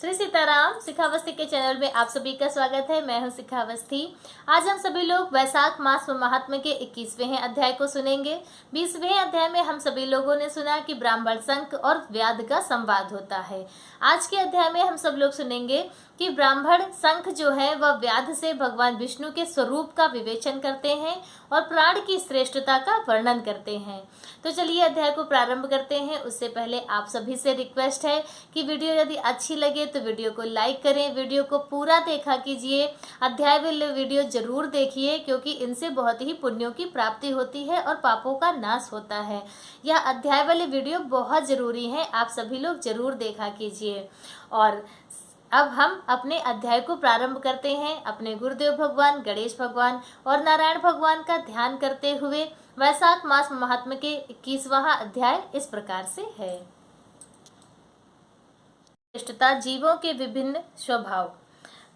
श्री सीताराम। शिखावस्थी के चैनल में आप सभी का स्वागत है। मैं हूं शिखावस्थी। आज हम सभी लोग वैशाख मास महात्म्य के 21वें अध्याय को सुनेंगे। 20वें अध्याय में हम सभी लोगों ने सुना कि ब्राह्मण शंख और व्याध का संवाद होता है। आज के अध्याय में हम सब लोग सुनेंगे कि ब्राह्मण शंख जो है वह व्याध से भगवान विष्णु के स्वरूप का विवेचन करते हैं और प्राण की श्रेष्ठता का वर्णन करते हैं। तो चलिए अध्याय को प्रारंभ करते हैं। उससे पहले आप सभी से रिक्वेस्ट है कि वीडियो यदि अच्छी लगे तो वीडियो को लाइक करें, वीडियो को पूरा देखा कीजिए, अध्याय वाले वीडियो जरूर देखिए क्योंकि इनसे बहुत ही पुण्यों की प्राप्ति होती है और पापों का नाश होता है। यह अध्याय वाले वीडियो बहुत जरूरी है, आप सभी लोग जरूर देखा कीजिए। और अब हम अपने अध्याय को प्रारंभ करते हैं अपने गुरुदेव भगवान गणेश भगवान और नारायण भगवान का ध्यान करते हुए। वैशाख मास महात्म्य के 21वां अध्याय इस प्रकार से है। श्रेष्ठता, जीवों के विभिन्न स्वभाव।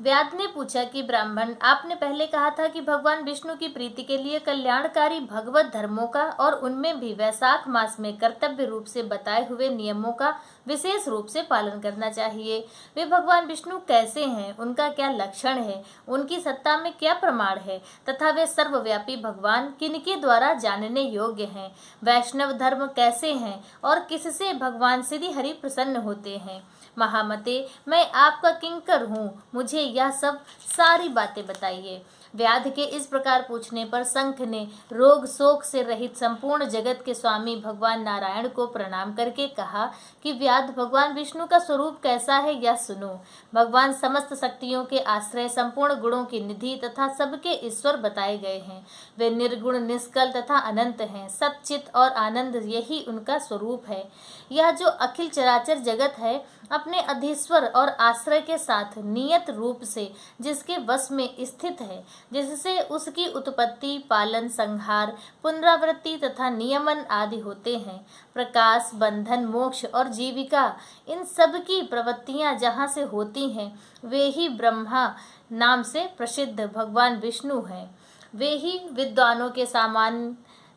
व्याध ने पूछा कि ब्राह्मण, आपने पहले कहा था कि भगवान विष्णु की प्रीति के लिए कल्याणकारी भगवत धर्मों का और उनमें भी वैशाख मास में कर्तव्य रूप से बताए हुए नियमों का विशेष रूप से पालन करना चाहिए। वे भगवान विष्णु कैसे हैं, उनका क्या लक्षण है, उनकी सत्ता में क्या प्रमाण है तथा वे सर्वव्यापी भगवान किनके द्वारा जानने योग्य हैं। वैष्णव धर्म कैसे हैं और किससे भगवान श्री हरि प्रसन्न होते हैं। महामते, मैं आपका किंकर हूँ, मुझे यह सब सारी बातें बताइए। व्याध के इस प्रकार पूछने पर शंख ने रोग शोक से रहित संपूर्ण जगत के स्वामी भगवान नारायण को प्रणाम करके कहा कि व्याध, भगवान विष्णु का स्वरूप कैसा है यह सुनो। भगवान समस्त शक्तियों के आश्रय, संपूर्ण गुणों की निधि तथा सबके ईश्वर बताए गए हैं। वे निर्गुण, निष्कल तथा अनंत हैं। सच्चित और आनंद यही उनका स्वरूप है। यह जो अखिल चराचर जगत है अपने अधीश्वर और आश्रय के साथ नियत रूप से जिसके वश में स्थित है, जिससे उसकी उत्पत्ति, पालन, संहार, पुनरावृत्ति तथा नियमन आदि होते हैं। प्रकाश, बंधन, मोक्ष और जीविका, इन सब की प्रवृत्तियां जहाँ से होती हैं वे ही ब्रह्मा नाम से प्रसिद्ध भगवान विष्णु हैं। वे ही विद्वानों के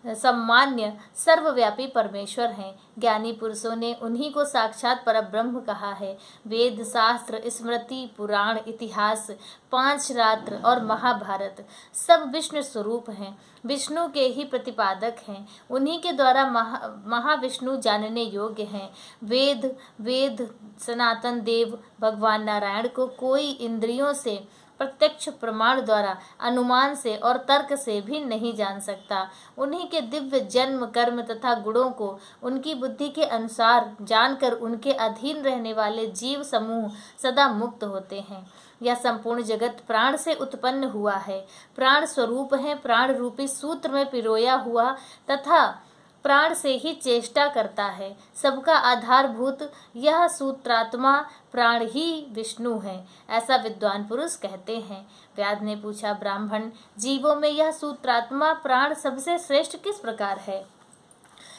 सम्मान्य सर्वव्यापी परमेश्वर हैं। ज्ञानी पुरुषों ने उन्हीं को साक्षात परब्रह्म कहा है। वेद, शास्त्र, स्मृति, पुराण, इतिहास, 5 रात्र और महाभारत सब विष्णु स्वरूप हैं, विष्णु के ही प्रतिपादक हैं। उन्हीं के द्वारा महाविष्णु जानने योग्य हैं। वेद सनातन देव भगवान नारायण को कोई इंद्रियों से, प्रत्यक्ष प्रमाण द्वारा, अनुमान से और तर्क से भी नहीं जान सकता। उन्हीं के दिव्य जन्म, कर्म तथा गुणों को उनकी बुद्धि के अनुसार जानकर उनके अधीन रहने वाले जीव समूह सदा मुक्त होते हैं। यह संपूर्ण जगत प्राण से उत्पन्न हुआ है, प्राण स्वरूप है, प्राण रूपी सूत्र में पिरोया हुआ तथा प्राण से ही चेष्टा करता है। सबका आधारभूत यह सूत्रात्मा प्राण ही विष्णु है, ऐसा विद्वान पुरुष कहते हैं। व्याध ने पूछा, ब्राह्मण, जीवों में यह सूत्रात्मा प्राण सबसे श्रेष्ठ किस प्रकार है।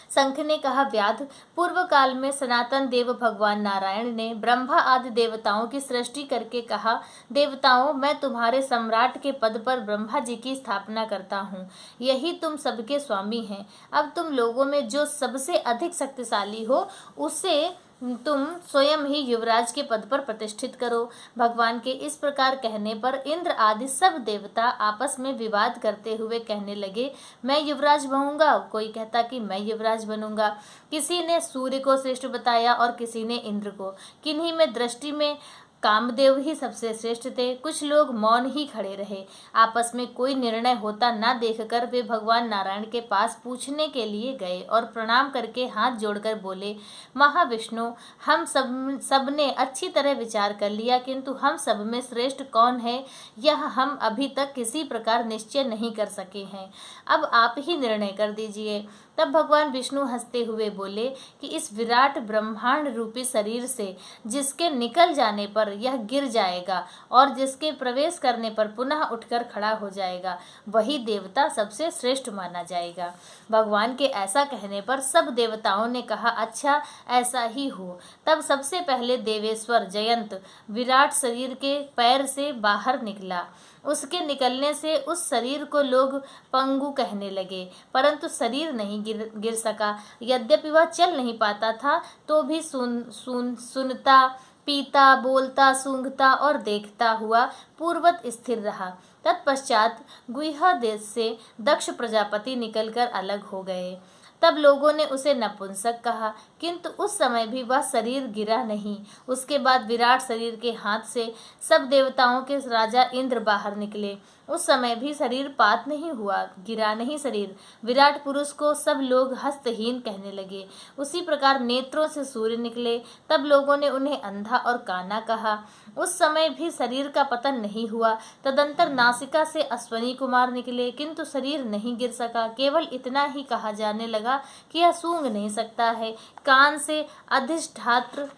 शंख ने कहा, व्याध, पूर्व काल में सनातन देव भगवान नारायण ने ब्रह्मा आदि देवताओं की सृष्टि करके कहा, देवताओं, मैं तुम्हारे सम्राट के पद पर ब्रह्मा जी की स्थापना करता हूँ। यही तुम सबके स्वामी हैं। अब तुम लोगों में जो सबसे अधिक शक्तिशाली हो उसे तुम स्वयं ही युवराज के पद पर प्रतिष्ठित करो। भगवान के इस प्रकार कहने पर इंद्र आदि सब देवता आपस में विवाद करते हुए कहने लगे, मैं युवराज बनूंगा, कोई कहता कि मैं युवराज बनूंगा। किसी ने सूर्य को श्रेष्ठ बताया और किसी ने इंद्र को। किन्हीं में दृष्टि में कामदेव ही सबसे श्रेष्ठ थे। कुछ लोग मौन ही खड़े रहे। आपस में कोई निर्णय होता न देखकर वे भगवान नारायण के पास पूछने के लिए गए और प्रणाम करके हाथ जोड़कर बोले, महाविष्णु, हम सब ने अच्छी तरह विचार कर लिया, किंतु हम सब में श्रेष्ठ कौन है यह हम अभी तक किसी प्रकार निश्चय नहीं कर सके हैं। अब आप ही निर्णय कर दीजिए। तब भगवान विष्णु हंसते हुए बोले कि इस विराट ब्रह्मांड रूपी शरीर से जिसके निकल जाने पर यह गिर जाएगा और जिसके प्रवेश करने पर पुनः उठकर खड़ा हो जाएगा, वही देवता सबसे श्रेष्ठ माना जाएगा। भगवान के ऐसा कहने पर सब देवताओं ने कहा, अच्छा ऐसा ही हो। तब सबसे पहले देवेश्वर जयंत विराट शरीर के पैर से बाहर निकला। उसके निकलने से उस शरीर को लोग पंगु कहने लगे, परंतु शरीर नहीं गिर सका। यद्यपि वह चल नहीं पाता था तो भी सुनता पीता, बोलता, सूंघता और देखता हुआ पूर्वत स्थिर रहा। तत्पश्चात गुहा देश से दक्ष प्रजापति निकलकर अलग हो गए। तब लोगों ने उसे नपुंसक कहा, किंतु उस समय भी वह शरीर गिरा नहीं। उसके बाद विराट शरीर के हाथ से सब देवताओं के राजा इंद्र बाहर निकले। उस समय भी शरीर पात नहीं हुआ, गिरा नहीं शरीर। विराट पुरुष को सब लोग हस्तहीन कहने लगे। उसी प्रकार नेत्रों से सूर्य निकले। तब लोगों ने उन्हें अंधा और काना कहा। उस समय भी शरीर का पतन नहीं हुआ। तदंतर नासिका से अश्वनी कुमार निकले, किंतु शरीर नहीं गिर सका। केवल इतना ही कहा जाने लगा कि यह सूंघ नहीं सकता है। कान से अधिष्ठात्र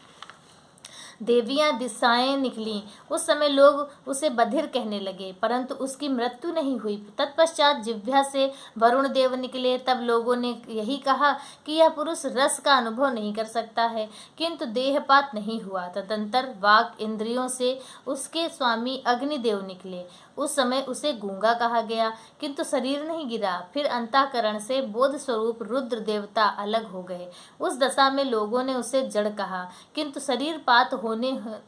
देवियां दिशाएं निकली। उस समय लोग उसे बधिर कहने लगे, परंतु उसकी मृत्यु नहीं हुई। तत्पश्चात जिह्वा से वरुण देव निकले। तब लोगों ने यही कहा कि यह पुरुष रस का अनुभव नहीं कर सकता है, किंतु देहपात नहीं हुआ। तदंतर वाक इंद्रियों से उसके स्वामी अग्निदेव निकले। उस समय उसे गूंगा कहा गया, किंतु शरीर नहीं गिरा। फिर अंतःकरण से बोध स्वरूप रुद्र देवता अलग हो गए। उस दशा में लोगों ने उसे जड़ कहा, किंतु शरीर पात होने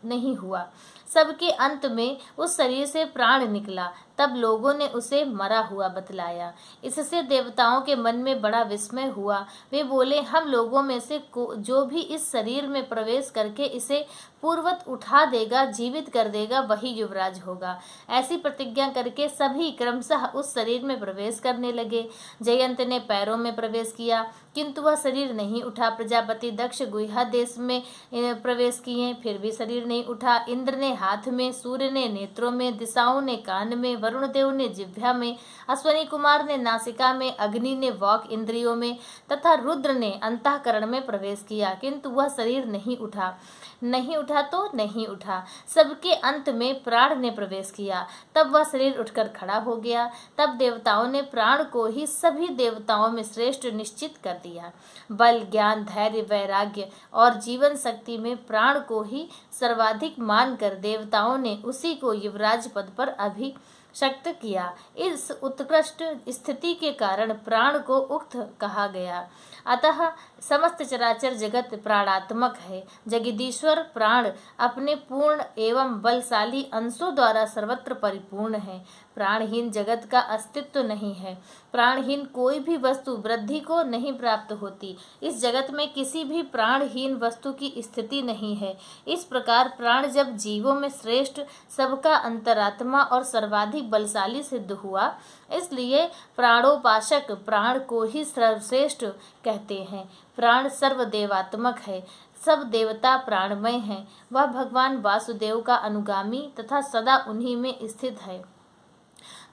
नहीं हुआ। सबके अंत में उस शरीर से प्राण निकला। तब लोगों ने उसे मरा हुआ बतलाया। इससे देवताओं के मन में बड़ा विस्मय हुआ। वे बोले, हम लोगों में से जो भी इस शरीर में प्रवेश करके इसे पूर्वत उठा देगा, जीवित कर देगा, वही युवराज होगा। ऐसी प्रतिज्ञा करके सभी क्रमशः उस शरीर में प्रवेश करने लगे। जयंत ने पैरों में प्रवेश किया, किंतु वह शरीर नहीं उठा। प्रजापति दक्ष गुहा देश में प्रवेश किए, फिर भी शरीर नहीं उठा। इंद्र ने हाथ में, सूर्य ने नेत्रों में, दिशाओं ने कान में, वरुण देव ने जिह्वा में, अश्वनी कुमार ने नासिका में, अग्नि ने वाक इंद्रियों में तथा रुद्र ने अंतःकरण में प्रवेश किया, किंतु वह शरीर नहीं उठा। नहीं उठा तो नहीं उठा। सबके अंत में प्राण ने प्रवेश किया। तब वह शरीर उठकर खड़ा हो गया। तब देवताओं ने प्राण को ही सभी देवताओं में श्रेष्ठ निश्चित कर दिया। बल, ज्ञान, धैर्य, वैराग्य और जीवन शक्ति में प्राण को ही सर्वाधिक मानकर देवताओं ने उसी को युवराज पद पर अभिषिक्त किया। इस उत्कृष्ट स्थिति के कारण प्राण को उक्त कहा गया। अतः समस्त चराचर जगत प्राणात्मक है। जगदीश्वर प्राण अपने पूर्ण एवं बलशाली अंशों द्वारा सर्वत्र परिपूर्ण है। प्राणहीन जगत का अस्तित्व नहीं है। प्राणहीन कोई भी वस्तु वृद्धि को नहीं प्राप्त होती। इस जगत में किसी भी प्राणहीन वस्तु की स्थिति नहीं है। इस प्रकार प्राण जब जीवों में श्रेष्ठ, सबका अंतरात्मा और सर्वाधिक बलशाली सिद्ध हुआ, इसलिए प्राणोपासक प्राण को ही सर्वश्रेष्ठ कहते हैं। प्राण सर्वदेवात्मक है। सब देवता प्राणमय हैं। वह भगवान वासुदेव का अनुगामी तथा सदा उन्हीं में स्थित है।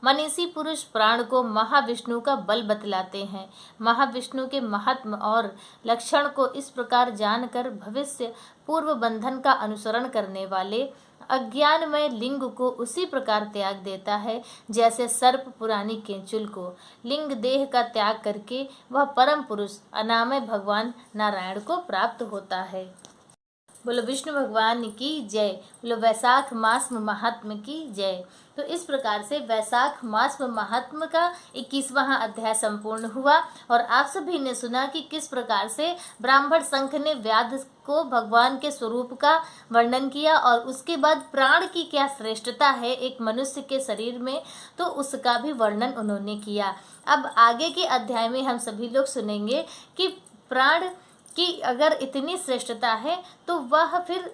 मनीषी पुरुष प्राण को महाविष्णु का बल बतलाते हैं। महाविष्णु के महात्म और लक्षण को इस प्रकार जानकर भविष्य पूर्व बंधन का अनुसरण करने वाले अज्ञानमय लिंग को उसी प्रकार त्याग देता है, जैसे सर्प पुरानी केंचुल को। लिंग देह का त्याग करके वह परम पुरुष अनामय भगवान नारायण को प्राप्त होता है। बोलो विष्णु भगवान की जय। बोलो वैशाख मास महात्म की जय। तो इस प्रकार से वैशाख मास महात्म का 21वां अध्याय संपूर्ण हुआ और आप सभी ने सुना कि किस प्रकार से ब्राह्मण शंख ने व्याध को भगवान के स्वरूप का वर्णन किया और उसके बाद प्राण की क्या श्रेष्ठता है एक मनुष्य के शरीर में, तो उसका भी वर्णन उन्होंने किया। अब आगे के अध्याय में हम सभी लोग सुनेंगे कि प्राण कि अगर इतनी श्रेष्ठता है तो वह फिर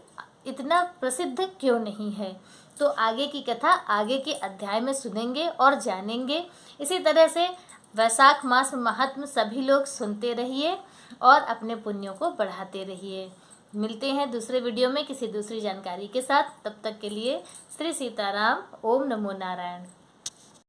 इतना प्रसिद्ध क्यों नहीं है। तो आगे की कथा आगे के अध्याय में सुनेंगे और जानेंगे। इसी तरह से वैशाख मास महात्म सभी लोग सुनते रहिए और अपने पुण्यों को बढ़ाते रहिए। मिलते हैं दूसरे वीडियो में किसी दूसरी जानकारी के साथ। तब तक के लिए श्री सीताराम। ओम नमो नारायण।